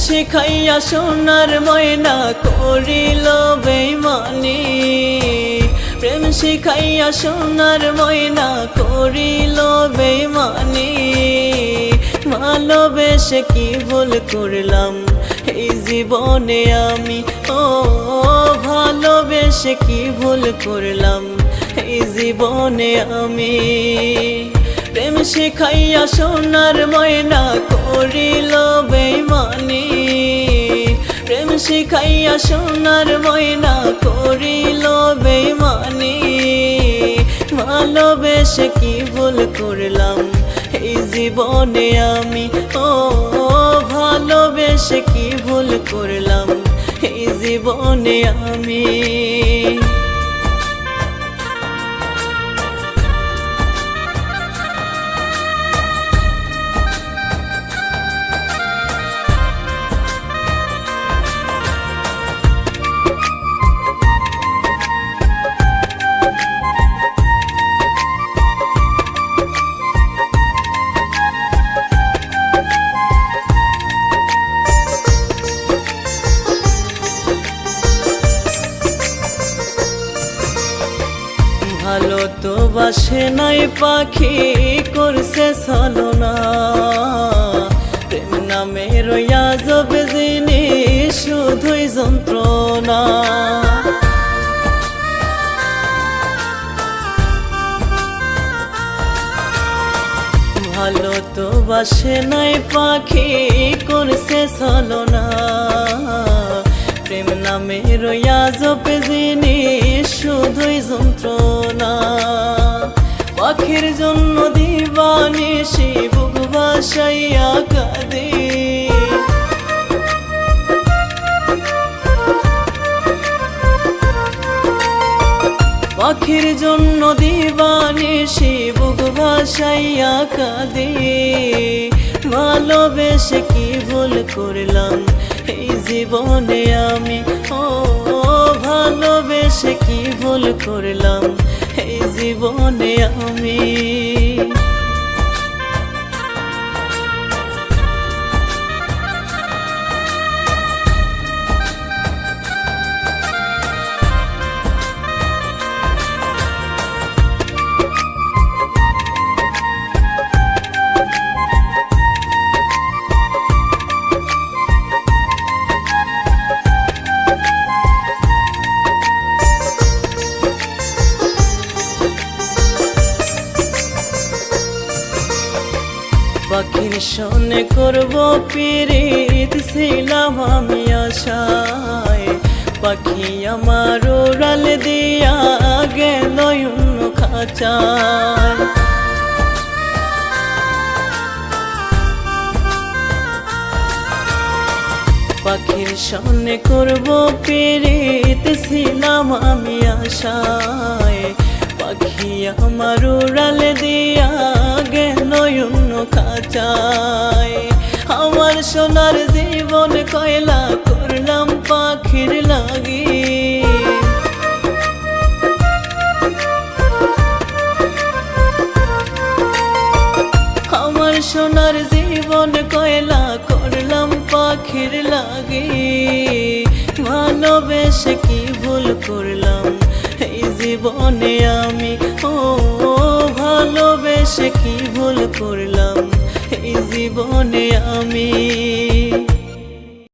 শিখাইয়া সোনার ময়না করিল বেইমানি, প্রেম শিখাইয়া সোনার ময়না করিল বেইমানি। ভালোবেসে কি ভুল করলাম এই জীবনে আমি, ও ভালোবেসে কি ভুল করলাম এই জীবনে আমি। প্রেম শিখাইয়া সোনার ময়না করিল বেইমানি, প্রেম শিখাইয়া সোনার ময়না করিল বেইমানি। ভালোবেসে কি ভুল করলাম এই জীবনে আমি, ও ভালোবেসে কি ভুল করলাম এই জীবনে আমি। ভালো তো বাসে নাই পাখি করছে ছলনা, প্রেম নামে রইয়া যাবে জিনিস শুধুই যন্ত্রণা। ভালো তো বাসে নাই পাখি করছে ছলনা, প্রেম নামে রইয়া যাবে জিনিস শুধুই যন্ত্রণা। পাখির জন্য দিবানিশি বুক ভাসাইয়া কাঁদে, পাখির জন্য দিবানিশি বুক ভাসাইয়া কাঁদে। ভালোবেসে কি ভুল করলাম এই জীবনে আমি, ও ভালোবেসে কি ভুল করলাম এই জীবনে আমি। পাখির সনে করব পিরিত ছিলাম আমি আশায়, পাখি আমার উড়াল দিয়া গেল অন্য খাঁচায়। পাখির সনে করব পিরিত ছিলাম আমি আশায়, পাখি আমার উড়াল দিয়া গেল অন্য খাঁচায়। আমার সোনার জীবন কয়লা করলাম পাখির লাগি, আমার সোনার জীবন কয়লা করলাম পাখির লাগি। ভালোবেসে কি ভুল করলাম এই জীবনে আমি, ও ভালোবেসে কি ভুল করলাম এই জীবনে আমি।